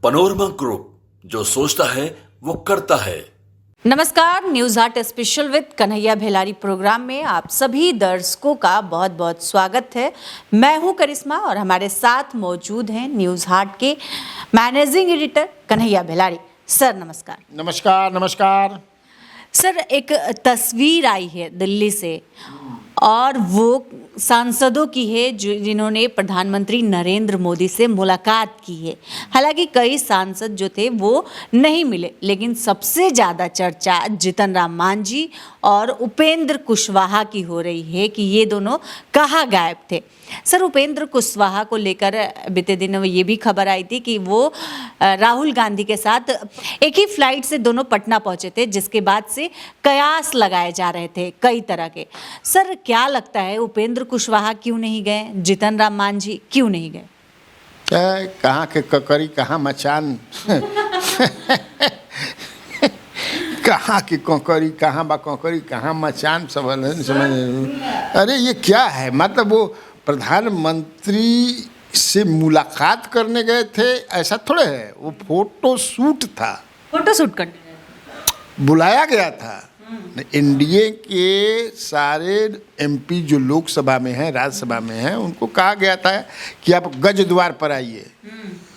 Panorama group, जो सोचता है वो करता है। नमस्कार, news Haat special with Kanhaiya Bhelari programme में आप सभी दर्शकों का बहुत बहुत स्वागत है। मैं हूं करिश्मा और हमारे साथ मौजूद हैं न्यूज हाट के मैनेजिंग एडिटर कन्हैया भेलारी। सर नमस्कार। नमस्कार नमस्कार। सर, एक तस्वीर आई है दिल्ली से और वो सांसदों की है जिन्होंने प्रधानमंत्री नरेंद्र मोदी से मुलाकात की है। हालांकि कई सांसद जो थे वो नहीं मिले, लेकिन सबसे ज़्यादा चर्चा जीतन राम मांझी और उपेंद्र कुशवाहा की हो रही है कि ये दोनों कहाँ गायब थे। सर, उपेंद्र कुशवाहा को लेकर बीते दिनों ये भी खबर आई थी कि वो राहुल गांधी के साथ एक ही फ्लाइट से दोनों पटना पहुंचे थे, जिसके बाद से कयास लगाए जा रहे थे कई तरह के। सर, क्या लगता है उपेंद्र कुशवाहा क्यों नहीं गए, जीतन राम मांझी क्यों नहीं गए? कहाँ के ककरी कहाँ मचान कहाँ की कोकरी कहाँ बा कोकरी कहाँ मचान समझ। अरे ये क्या है, मतलब वो प्रधानमंत्री से मुलाकात करने गए थे ऐसा थोड़े है, वो फोटो शूट था। फोटो शूट करने गए, बुलाया गया था। एनडीए के सारे एमपी जो लोकसभा में हैं, राज्यसभा में हैं, उनको कहा गया था कि आप गज द्वार पर आइए।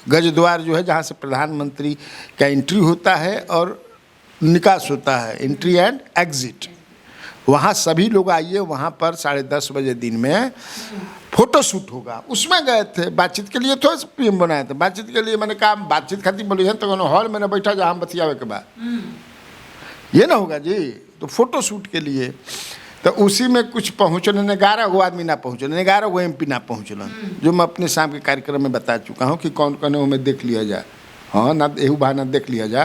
गज द्वार जो है जहाँ से प्रधानमंत्री का एंट्री होता है और निकास होता है, एंट्री एंड एग्जिट, वहाँ सभी लोग आइए। वहाँ पर 10:30 बजे दिन में फोटो शूट होगा। उसमें गए थे बातचीत के लिए, थोड़ा सा पीएम बनाए थे बातचीत के लिए। मैंने कहा बातचीत खातिर बोली है तो हॉल में न बैठा जहाँ बतियावे के बाद ये ना होगा जी। तो फोटो शूट के लिए तो उसी में कुछ पहुँचल 11 गो आदमी ना पहुँचल, 11 गो एमपी ना पहुँचल, जो मैं अपने शाम के कार्यक्रम में बता चुका हूँ कि कौन कौन है वो में देख लिया जाए। हाँ ना, एहू बहा ना देख लिया जा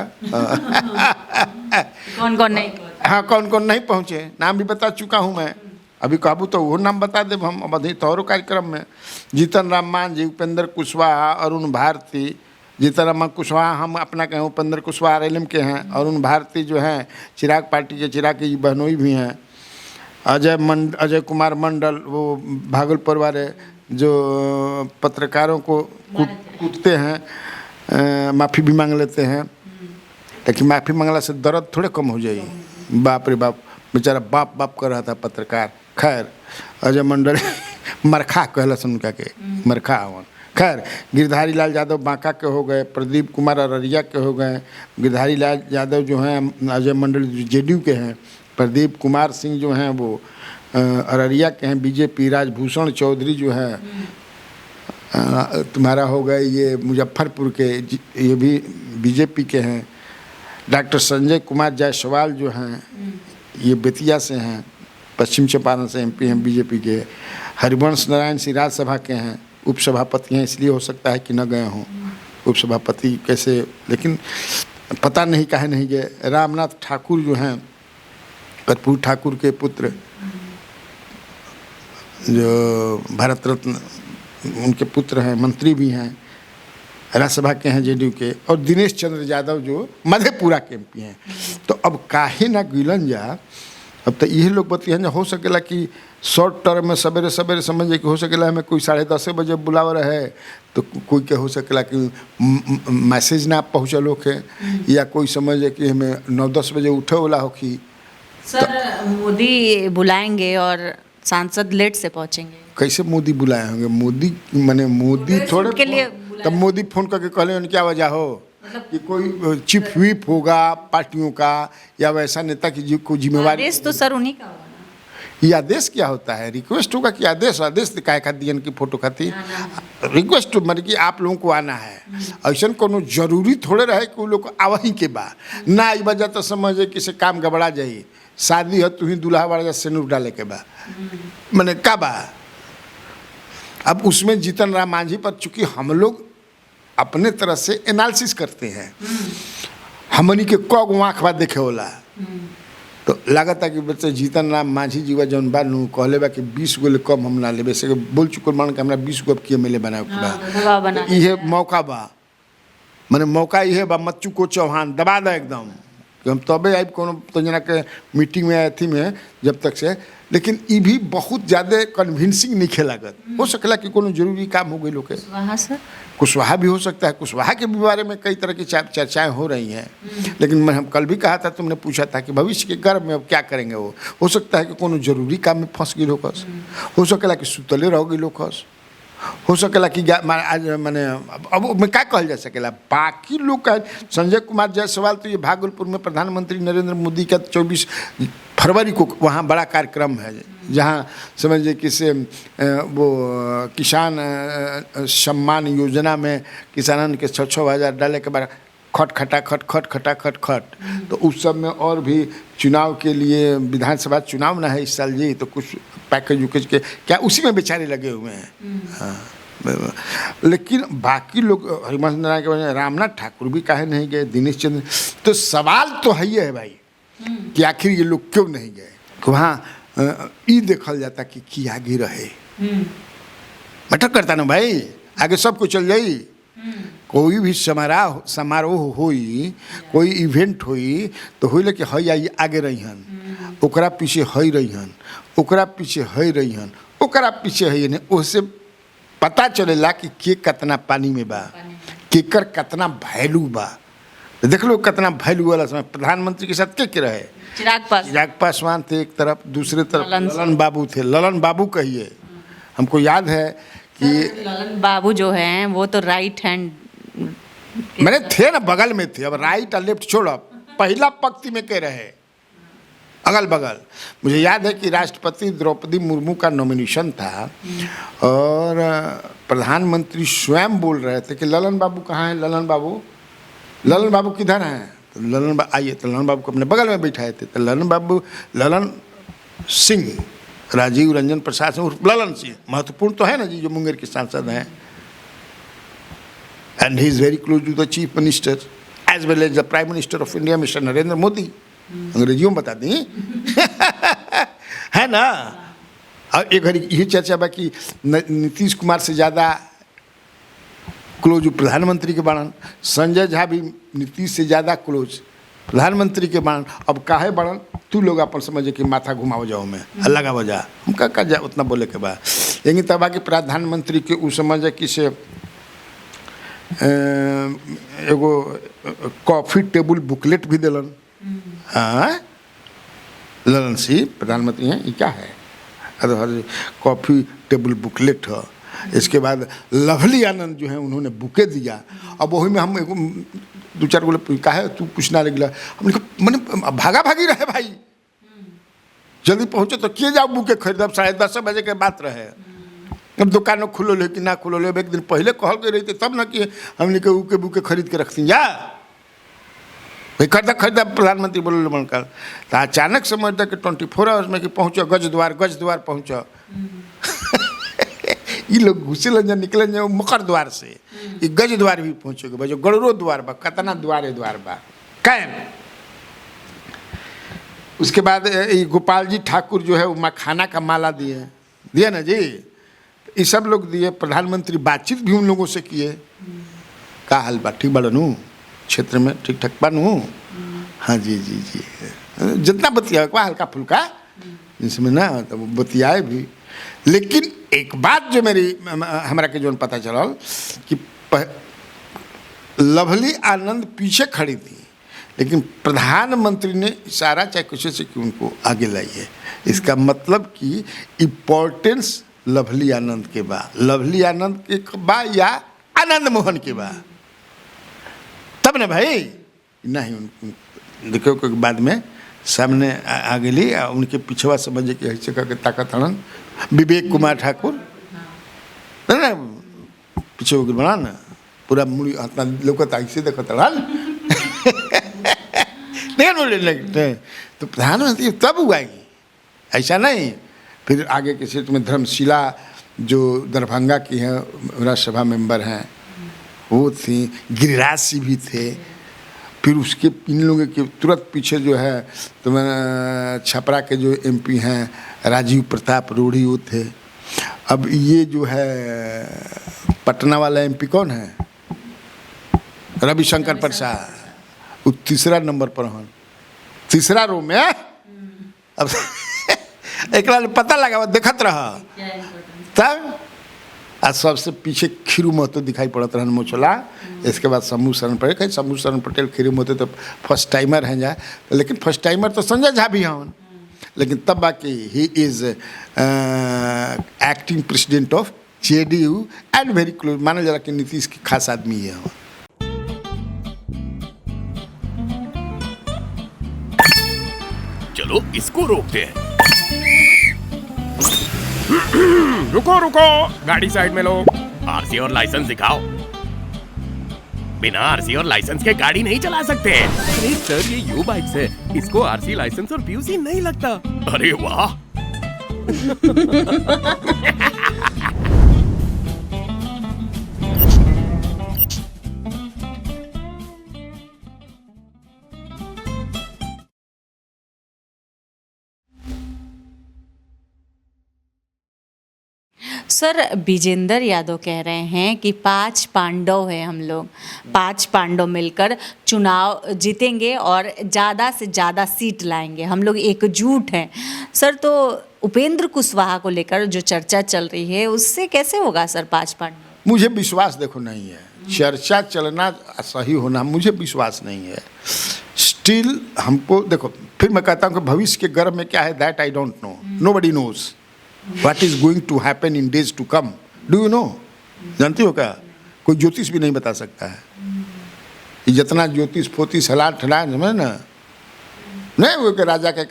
कौन कौन नहीं, हाँ कौन कौन नहीं पहुँचे, नाम भी बता चुका हूँ मैं। अभी कहबू तो वो नाम बता देब हम अब अभी तोहरों कार्यक्रम में। जीतन राम मांझी, उपेंद्र कुशवाहा, अरुण भारती। जीतन राम कुशवाहा हम अपना कहें, उपेंद्र कुशवाहा रेलम के हैं, अरुण भारती जो हैं चिराग पार्टी के, चिराग की बहनोई भी हैं। अजय कुमार मंडल, वो भागलपुर वाले जो पत्रकारों को कूटते हैं, माफ़ी भी मांग लेते हैं, लेकिन माफ़ी मांगला से दर्द थोड़े कम हो जाएगी। बाप रे बाप, बेचारा बाप बाप कर रहा था पत्रकार। खैर, अजय मंडल मरखा कहला सुन का के मरखा हवन। खैर, गिरधारी लाल यादव बांका के हो गए, प्रदीप कुमार अररिया के हो गए। गिरधारी लाल यादव जो हैं अजय मंडल जेडीयू के हैं, प्रदीप कुमार सिंह जो हैं वो अररिया के हैं बीजेपी। राजभूषण चौधरी जो है तुम्हारा हो गए ये मुजफ्फरपुर के, ये भी बीजेपी के हैं। डॉक्टर संजय कुमार जायसवाल जो हैं ये बेतिया से हैं, पश्चिम चंपारण से एमपी हैं बीजेपी के। हरिवंश नारायण सिंह राज्यसभा के हैं, उपसभापति हैं, इसलिए हो सकता है कि न गए हों। उपसभापति कैसे, लेकिन पता नहीं काहे नहीं गए। रामनाथ ठाकुर जो हैं, कर्पूर ठाकुर के पुत्र, जो भारत रत्न उनके पुत्र हैं, मंत्री भी हैं, राज्यसभा के हैं जेडीयू के। और दिनेश चंद्र यादव जो मधेपुरा के एमपी हैं। तो अब काहे ना गिलन जा, अब तो यही लोग बतियन हो सकेला कि शॉर्ट टर्म में सवेरे सवेरे समझे कि हो सकेला हमें कोई 10:30 बजे बुलाव रहे, तो कोई के हो सकेला कि मैसेज ना पहुँचल होके, या कोई समझे कि हमें 9-10 बजे उठे वाला हो कि सर मोदी बुलाएंगे और सांसद लेट से पहुंचेंगे। कैसे मोदी बुलाए होंगे? मोदी माने मोदी थोड़े के लिए तब मोदी फोन करके कहले क्या वजह हो कि कोई चीफ व्हिप होगा पार्टियों का या वैसा नेता की को जिम्मेवारी। आदेश तो सर उन्हीं का होगा ना। ये आदेश क्या होता है? रिक्वेस्ट होगा कि आदेश काय खा दियन की फोटो खाती रिक्वेस्ट मतलब कि आप लोगों को आना है। ऐसा कोनो जरूरी थोड़े रहे कि वो लोग आवही के बा ना आई वजह तो समझे कि से काम गबड़ा जाइए। शादी है, तू ही दूल्हा वाला सिंदूर डाले के बा, मैंने का बा। अब उसमें जीतन राम मांझी पर चूंकि हम लोग अपने तरह से एनालिसिस करते हैं, हमनी के कग आँख बा देखे होला, तो लागत है कि बच्चे जीतन राम मांझी जी जौन बा नू कहले बा कि 20 गो कम हम ना लेबे से बोल चुकल मान के हमरा 20 गो किए मिले बनाए के बा। इहे मौका बा, माने मौका इहे बा, मच्चू को चौहान दबा दे एकदम कि हम तबे आए कोनो तो जना के मीटिंग में आए थी में जब तक से, लेकिन ये भी बहुत ज़्यादा कन्विंसिंग नहीं लागत। हो सकला कि कोनो जरूरी काम हो गई लोग के, वहाँ सर कुशवाहा भी हो सकता है, कुशवाहा के भी बारे में कई तरह की चर्चाएं हो रही हैं। लेकिन मैं हम कल भी कहा था, तुमने पूछा था कि भविष्य के गर्भ में अब क्या करेंगे वो। हो सकता है कि कोनो जरूरी काम में फंस गई लोकस, हो सकला कि सुतले रह गई लोकस, हो सकेला कि आज मैंने अब मैं क्या कहल जा सकेला। बाकी लोग का संजय कुमार जायसवाल तो ये भागलपुर में प्रधानमंत्री नरेंद्र मोदी का 24 फरवरी को वहाँ बड़ा कार्यक्रम है, जहाँ समझिए कि से वो किसान सम्मान योजना में किसानन के 6-6 हज़ार डाले के बाद खट तो उस सब में और भी चुनाव के लिए विधानसभा चुनाव ना है इस साल जी, तो कुछ पैकेज उकेज के क्या उसी में बेचारे लगे हुए हैं। हाँ, लेकिन बाकी लोग हरिवंश नारायण के वजह रामनाथ ठाकुर भी काहे नहीं गए, दिनेश चंद्र, तो सवाल तो है भाई कि आखिर ये लोग क्यों नहीं गए। वहाँ ये देखल जाता कि आगे रहे मटर करता ना भाई, आगे सब कुछ चल जाई। कोई भी समारोह होई, कोई इवेंट होई तो होइले कि हई आई आगे रहीहन, ओकरा पीछे हई रहीहन, ओकरा पीछे हई रहीहन, ओकरा पीछे हई ने, उससे पता चलेला कि के कितना पानी में बा, केकर कितना वैल्यू बा। देख लो कितना वैल्यू वाला समय प्रधानमंत्री के साथ के रहे, चिराग पासवान थे एक तरफ, दूसरे तरफ ललन बाबू थे। ललन बाबू कहिए, हमको याद है कि ललन बाबू जो हैं वो तो राइट हैंड मैंने थे ना बगल में थे, अब राइट और लेफ्ट छोड़ो, पहला पंक्ति में कह रहे अगल बगल। मुझे याद है कि राष्ट्रपति द्रौपदी मुर्मू का नॉमिनेशन था और प्रधानमंत्री स्वयं बोल रहे थे कि ललन बाबू कहाँ हैं, ललन बाबू किधर हैं। तो ललन बाबू आइए, तो ललन बाबू को अपने बगल में बैठाए थे। तो ललन सिंह, राजीव रंजन प्रसाद सिंह ललन सिंह महत्वपूर्ण तो है ना जी, जो मुंगेर के सांसद हैं, and he is very close to the chief minister as well as the prime minister of India Mr. Narendra Modi. अंग्रेजियों में बता दी है ना। और एक घड़ी ये चर्चा बा कि नीतीश कुमार से ज़्यादा क्लोज प्रधानमंत्री के बाणन, संजय झा भी नीतीश से ज़्यादा क्लोज प्रधानमंत्री के बाणन। अब काहे बाणन, तू लोग अपन समझे कि माथा घुमाओ जाओ में अलग हो जा, हम का जा उतना बोले के बाद। लेकिन तब बाकी प्रधानमंत्री के उस समझे कि से एगो कॉफ़ी टेबल बुकलेट भी दिलन। हाँ, ललन सिंह प्रधानमंत्री हैं, ये क्या है, अरे कॉफ़ी टेबल बुकलेट है। इसके बाद लवली आनंद जो है उन्होंने बुके दिया। अब वही में हम 2-4 गोले काहे तू पूछना लगला, हमने कहा मैंने भागा भागी रहे भाई, जल्दी पहुँचो तो किए जाओ बुके खरीद। अब 10:30 बजे के बात रहे, अब दुकानों खुलो ले कि ना खुलो ले, एक दिन पहले कहल के रही थी तब ना कि हमने के उके बुके खरीद के रखती जा भाई, खरीदा प्रधानमंत्री बोले मन कर। तो अचानक समझता कि 24 आवर्स में कि पहुँचो गज द्वार पहुँचो। ये लोग घुसे लन जा निकले जा मकर द्वार से, ये गज द्वार भी पहुँचोगे भाई, जो गड़रो द्वार बा, कतना द्वार बा कैम। उसके बाद ये गोपाल जी ठाकुर जो है वो मखाना का माला दिए ना जी, ये सब लोग दिए। प्रधानमंत्री बातचीत भी उन लोगों से किए, का हाल बा, ठीक बा नू, क्षेत्र में ठीक ठाक बा नू। हाँ जी, जितना बतिया हल्का फुल्का जिसमें ना तो बतियाए भी। लेकिन एक बात जो हमारा के जो पता चलल कि लवली आनंद पीछे खड़ी थी, लेकिन प्रधानमंत्री ने इशारा चाहे कुछ से कि उनको आगे लाई है। इसका मतलब कि इम्पोर्टेंस लवली आनंद के बा, लवली आनंद के बा या आनंद मोहन के बा, तब ना भाई नहीं। देखो कि बाद में सामने आ गेली, उनके पिछवा समझे कि ऐसे करके ताकत हन विवेक कुमार ठाकुर ना, पीछे हो बना ना पूरा मुड़ी हाथ लोग ऐसे देखत हन तो प्रधानमंत्री तब हुआएगी, ऐसा नहीं। फिर आगे के क्षेत्र में धर्मशिला जो दरभंगा की हैं राज्यसभा मेंबर हैं वो थी, गिरिराज सिंह भी थे। फिर उसके इन लोगों के तुरंत पीछे जो है तो मैं छपरा के जो एमपी हैं राजीव प्रताप रूढ़ी वो थे। अब ये जो है पटना वाला एमपी कौन है, रविशंकर प्रसाद, वो 3रा नंबर पर हन। तीसरा रो में अब एक पता लगा वो देखत रहा तब आज सबसे पीछे खीरू महतो दिखाई पड़त रहन मोचला। इसके बाद शंभू शरण पटेल, कहीं शंभू शरण पटेल खीरू महतो तो फर्स्ट टाइमर हैं जा, लेकिन फर्स्ट टाइमर तो संजय झा भी हन, लेकिन तब बाकी he is acting president of JDU and very close, माना जरा कि नीतीश की खास आदमी है। चलो इसको रोकते हैं। रुको रुको, गाड़ी साइड में लो। आरसी और लाइसेंस दिखाओ। बिना आरसी और लाइसेंस के गाड़ी नहीं चला सकते। अरे सर, ये यू बाइक्स है, इसको आरसी लाइसेंस और पीयूसी नहीं लगता। अरे वाह। सर, विजेंद्र यादव कह रहे हैं कि 5 पांडव हैं हम लोग, 5 पांडव मिलकर चुनाव जीतेंगे और ज़्यादा से ज़्यादा सीट लाएंगे, हम लोग एकजुट हैं। सर, तो उपेंद्र कुशवाहा को लेकर जो चर्चा चल रही है उससे कैसे होगा सर 5 पांडव? मुझे विश्वास देखो नहीं है, चर्चा चलना सही होना मुझे विश्वास नहीं है। स्टिल हमको देखो, फिर मैं कहता हूँ कि भविष्य के गर्भ में क्या है, that I don't know, nobody knows What is going to happen in days to come? Do you know? जानती हो क्या? कोई ज्योतिष भी नहीं बता सकता है। ये जितना ज्योतिष फोतिष हला ठला समझ ना, नहीं वो कि राजा के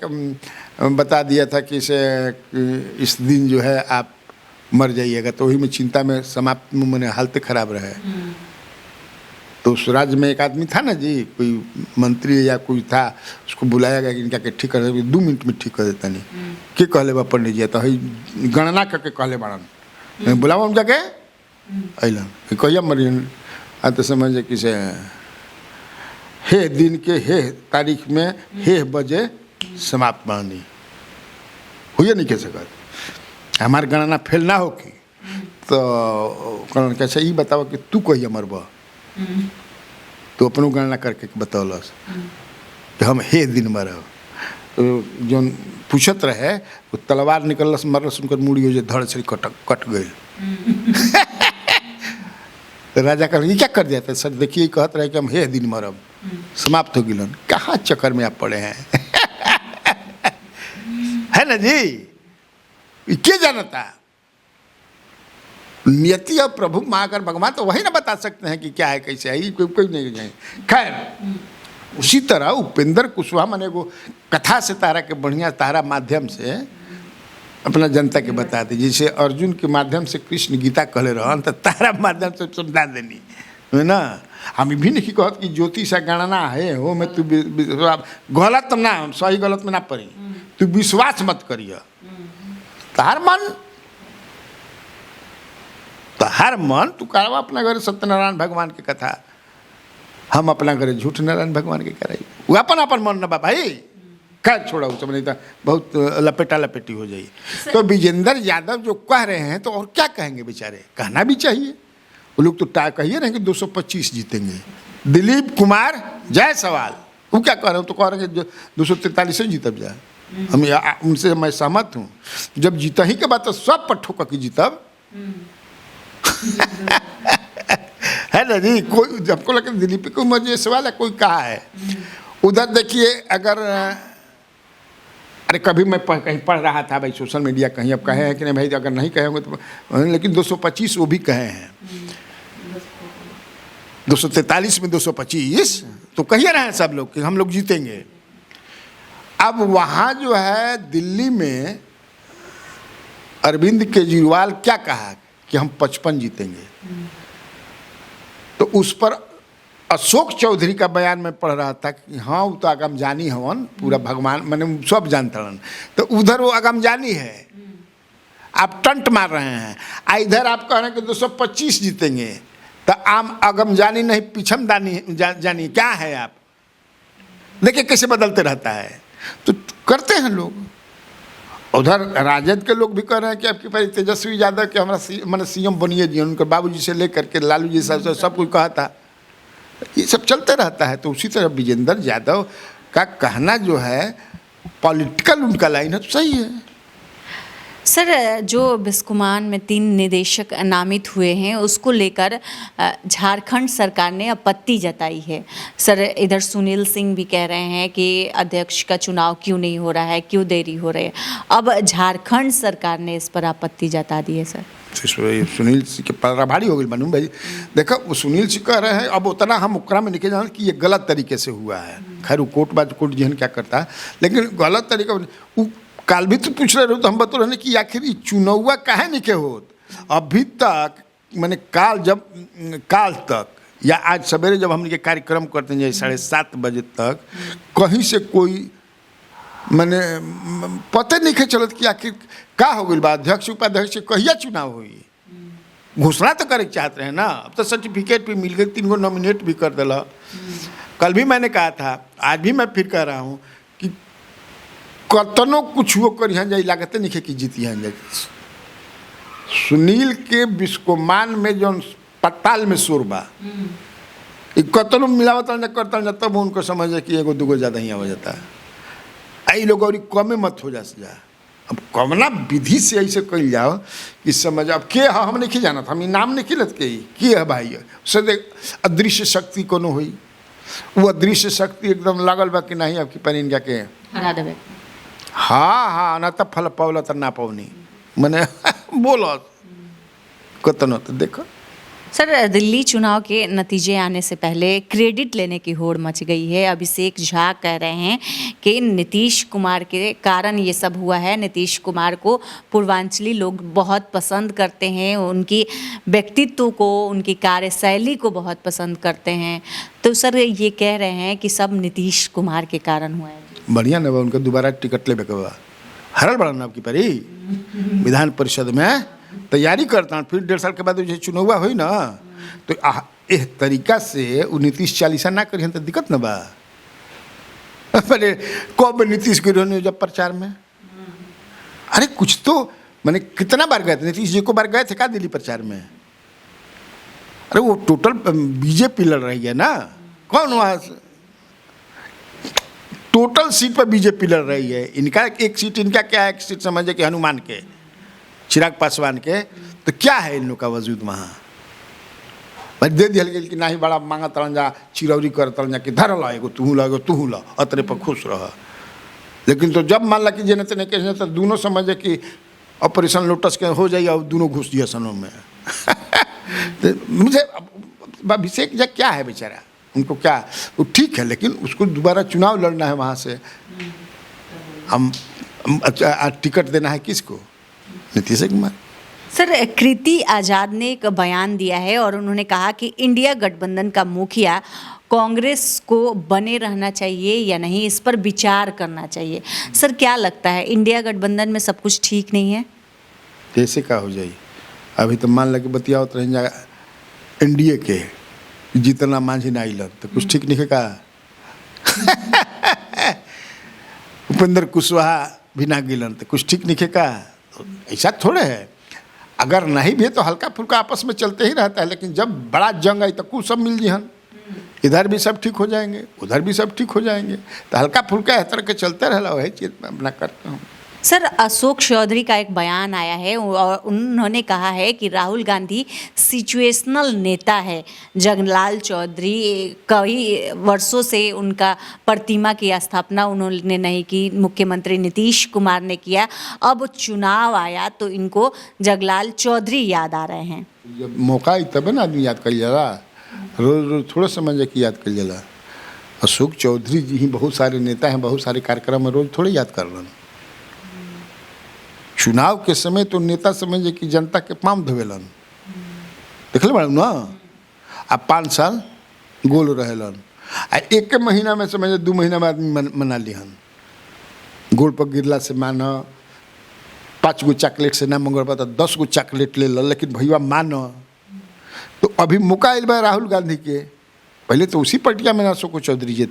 बता दिया था कि इस दिन जो है आप मर जाइएगा, तो वही में चिंता में समाप्त मैंने हालत खराब रहे। तो उस राज्य में एक आदमी था ना जी, कोई मंत्री या कोई था, उसको बुलाया गया कि इनका के ठीक कर 2 मिनट में ठीक कर देता नहीं के कहले बा पंडित जी, तो गणना करके कहले बाड़न, बुलाओ हम जाके अलन कहिया मरियन आ तो समझे कि से हे दिन के हे तारीख में हे बजे समाप्त बानी हुई नहीं कह सकत, हमार गणना फेल ना हो की। तो कहन कैसे ये बताओ कि तू कहिया मरबा, तो अपनों गणना करके बतौलस कि हम हे दिन मरब। तो जो पूछत रहे वो तलवार निकलस मरलस, उनकर मुड़ी हो जे धड़ से कट गई। तो राजा कह ये क्या कर दिया था सर, देखिए कहत रहे कि हम हे दिन मरब, समाप्त हो गिलन। कहाँ चक्कर में आप पड़े हैं? है ना जी, क्या जानता नियति और प्रभु माँ अगर भगवान तो वही ना बता सकते हैं कि क्या है कैसे है, कोई नहीं जाए। खैर उसी तरह उपेंद्र कुशवाहा मैंने को कथा से तारा के बढ़िया तारा माध्यम से अपना जनता के बता दी, जैसे अर्जुन के माध्यम से कृष्ण गीता कहले रहन, तो तारा माध्यम से समझा देनी है ना। हम भी नहीं कहत कि ज्योतिष गणना है हो में तू गलत ना, सही गलत में ना पड़ी, तू विश्वास मत करिए। तार मन तो हर मन तू करवा अपना घर सत्यनारायण भगवान की कथा, हम अपना घर झूठ नारायण भगवान के कराई, वो अपन अपन मन न बा भाई, खैर छोड़ा उस नहीं तो बहुत लपेटा लपेटी हो जाए। तो विजेंद्र यादव जो कह रहे हैं तो और क्या कहेंगे बेचारे, कहना भी चाहिए। वो लोग तो कहिए रहे कि 225 जीतेंगे। दिलीप कुमार जय सवाल, वो क्या कह रहे हो, तो कह रहे हैं 243 जीतब जाए। हम उनसे मैं सहमत हूँ, जब जीता ही के बाद तो सब पर ठोक के जीतब। है ना जी, कोई हमको लगे दिलीप को मुझे सवाल है कोई कहा है उधर देखिए। अगर अरे कभी मैं कहीं पढ़ रहा था भाई सोशल मीडिया, कहीं अब कहे हैं कि नहीं भाई, अगर नहीं कहे होंगे तो, लेकिन 225 वो भी कहे हैं, 243 में 225 तो कहिए रहे हैं सब लोग कि हम लोग जीतेंगे। अब वहाँ जो है दिल्ली में अरविंद केजरीवाल क्या कहा कि हम 55 जीतेंगे, तो उस पर अशोक चौधरी का बयान में पढ़ रहा था कि हाँ वो तो अगम जानी हवन, पूरा भगवान मैंने सब जानता हन, तो उधर वो अगम जानी है, आप टंट मार रहे हैं। इधर आप कह रहे हैं कि 225 जीतेंगे, तो आम अगम जानी नहीं पीछम जानी क्या है। आप देखिए कैसे बदलते रहता है, तो करते हैं लोग। उधर राजद के लोग भी कह रहे हैं कि आपके पास तेजस्वी यादव के हमारा मैंने सीएम बनिए जी, उनके बाबूजी से लेकर के लालू जी सब कुछ कहा था, ये सब चलते रहता है। तो उसी तरह विजेंद्र यादव का कहना जो है पॉलिटिकल उनका लाइन है तो सही है। सर, जो बिस्कुमान में 3 निदेशक नामित हुए हैं उसको लेकर झारखंड सरकार ने आपत्ति जताई है। सर, इधर सुनील सिंह भी कह रहे हैं कि अध्यक्ष का चुनाव क्यों नहीं हो रहा है, क्यों देरी हो रही है। अब झारखंड सरकार ने इस पर आपत्ति जता दी है। सर, सुनील सिंह के प्रभारी हो गए बनू भाई। देखो वो सुनील सिंह कह रहे हैं, अब उतना हम ओकरा में निकल जाना कि ये गलत तरीके से हुआ है। खैर वो कोर्ट जहन क्या करता है, लेकिन गलत तरीका काल भी तो पूछ रहे हो तो हम बता रहे कि आखिर ये चुनाव काहे नहीं के होत अभी तक। मैंने काल तक या आज सवेरे जब हम ये कार्यक्रम करते हैं 7:30 बजे तक कहीं से कोई मैंने पता नहीं चलत कि आखिर का हो गई बा। अध्यक्ष उपाध्यक्ष से कहिया चुनाव हुई, घोषणा तो करे चाहते हैं ना। अब तो सर्टिफिकेट भी मिल गई, 3 गो नॉमिनेट भी कर दिला। कल भी मैंने कहा था, आज भी मैं फिर कह रहा हूँ कि कतनो कुछ वो कर यहाँ जाए लागते नहीं कि जीत यहाँ जाए। सुनील के बिस्कोमान में जो पताल में शोर बा कतनो मिलावत न करता न तब उनको समझे कि एगो दूगो ज़्यादा ही आ जाता है। आई लोग और कमे मत हो जा। अब कमना विधि से ऐसे कल जाओ कि समझ अब के हम नहीं जाना था, हम नाम नहीं खिलत के है भाई से देख अदृश्य शक्ति कोनो हुई। वो अदृश्य शक्ति एकदम लागल बा कि नहीं आपकी परिन क्या के हरा देवे। हाँ ना तब फल पावला तो ना पावनी मैंने बोलो कतनो तो देखो। सर, दिल्ली चुनाव के नतीजे आने से पहले क्रेडिट लेने की होड़ मच गई है। अभिषेक झा कह रहे हैं कि नीतीश कुमार के कारण ये सब हुआ है। नीतीश कुमार को पूर्वांचली लोग बहुत पसंद करते हैं, उनकी व्यक्तित्व को, उनकी कार्यशैली को बहुत पसंद करते हैं। तो सर ये कह रहे हैं कि सब नीतीश कुमार के कारण हुआ है। बढ़िया ना उनका दोबारा टिकट ले हरल बड़ा ना आपकी परी विधान परिषद में तैयारी करता हूँ। फिर 1.5 साल के बाद जो चुनाव हुई ना तो इस तरीका से नीतीश 40 ना करी तो दिक्कत न बा। पहले कब नीतीश गिर जब प्रचार में अरे कुछ तो मैंने कितना बार गए थे नीतीश जी को बार गए थे क्या दिल्ली प्रचार में। अरे वो टोटल बीजेपी लड़ रही है ना, कौन वहाँ टोटल सीट पर बीजेपी लड़ रही है। इनका एक सीट इनका क्या है, एक सीट समझे कि हनुमान के चिराग पासवान के, तो क्या है इन लोग का वजूद वहाँ। भाई दे दिया कि ना ही बड़ा मांगा तरन जा चिरौरी कर तरन जा कि धर ला एगो तू ला अतरे पर खुश रह। लेकिन तो जब मान ला कि जेने तेने कहे तो दोनों समझे कि ऑपरेशन लोटस के हो जाइए और दोनों घुस दिए सनों में। तो मुझे अभिषेक जा क्या है बेचारा, उनको क्या वो ठीक है लेकिन उसको दोबारा चुनाव लड़ना है वहाँ से। हम टिकट देना है किसको, नीतीश कुमार। सर, कृति आज़ाद ने एक बयान दिया है और उन्होंने कहा कि इंडिया गठबंधन का मुखिया कांग्रेस को बने रहना चाहिए या नहीं, इस पर विचार करना चाहिए। सर क्या लगता है इंडिया गठबंधन में सब कुछ ठीक नहीं है? कैसे का हो जाए, अभी तो मान लगे बतिया रह एनडीए के जितना मांझी ना आइल तो कुछ ठीक नहीं का। उपेंद्र कुशवाहा भी ना गिलन तो कुछ ठीक नहीं का। तो ऐसा थोड़े है, अगर नहीं भी है तो हल्का फुल्का आपस में चलते ही रहता है। लेकिन जब बड़ा जंग आई तो कुछ सब मिल जिहन, इधर भी सब ठीक हो जाएंगे उधर भी सब ठीक हो जाएंगे। तो हल्का फुल्का इस तरह के चलते रहा वही चीज़ मैं अपना करता हूँ। सर, अशोक चौधरी का एक बयान आया है और उन्होंने कहा है कि राहुल गांधी सिचुएशनल नेता है। जगनलाल चौधरी कई वर्षों से उनका प्रतिमा की स्थापना उन्होंने नहीं की, मुख्यमंत्री नीतीश कुमार ने किया। अब चुनाव आया तो इनको जगलाल चौधरी याद आ रहे हैं। जब मौका आई तब ना आदमी याद कर जाला, रोज रोज थोड़ा समझ कि याद कर जाला। अशोक चौधरी जी ही बहुत सारे नेता हैं, बहुत सारे कार्यक्रम में रोज थोड़े याद कर रहे हैं। चुनाव के समय तो नेता समझे कि जनता के पाम धोवेलन, देखल बड़ा ना। अब 5 साल गोल रहेलन, एक महीना में समझे 2 महीना में आदमी मना लिहन। गोल पर गिरला से मानो 5 गो चॉकलेट से ना मंगल पाता 10 गो चॉकलेट ले लो, लेकिन भैया मानो। तो अभी मौका आयल बा राहुल गांधी के। पहले तो उसी पटिया में अशोक चौधरी जी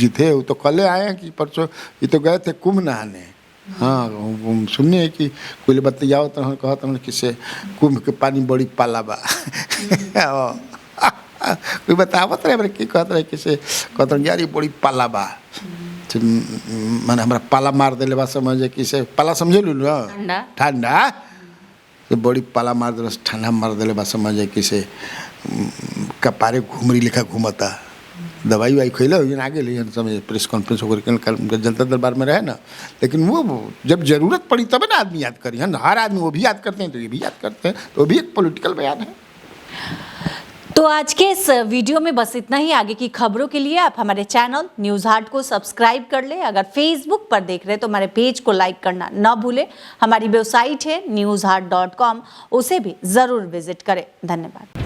थे, वो तो कल आए हैं कि परसों ये तो गए थे कुंभ नहाने। हाँ सुनने कि कोई बतियाओ तो कहता हूँ कि से कुंभ के पानी बड़ी पाला बा। कोई बतावत रहे मेरे की कहत रहे किसे कहत रहे यार ये बड़ी पाला बा माने हमरा पाला मार देले बा समझे किसे पाला समझे लू ना ठंडा। ठंडा ये बड़ी पाला मार देले ठंडा मार देले बा समझे किसे कपारे घुमरी लिखा घूमता दवाई वाई खैले हो आगे ले समझे प्रेस कॉन्फ्रेंस होकर कल जनता दरबार में रहे ना लेकिन वो जब जरूरत पड़ी तब ना आदमी याद करी है हर आदमी वो भी याद करते हैं तो ये भी याद करते हैं तो वो भी एक पॉलिटिकल बयान है। तो आज के इस वीडियो में बस इतना ही। आगे की खबरों के लिए आप हमारे चैनल न्यूज़ हाट को सब्सक्राइब कर ले। अगर फेसबुक पर देख रहे हैं तो हमारे पेज को लाइक करना ना भूले। हमारी वेबसाइट है newsheart.com, उसे भी जरूर विजिट करें। धन्यवाद।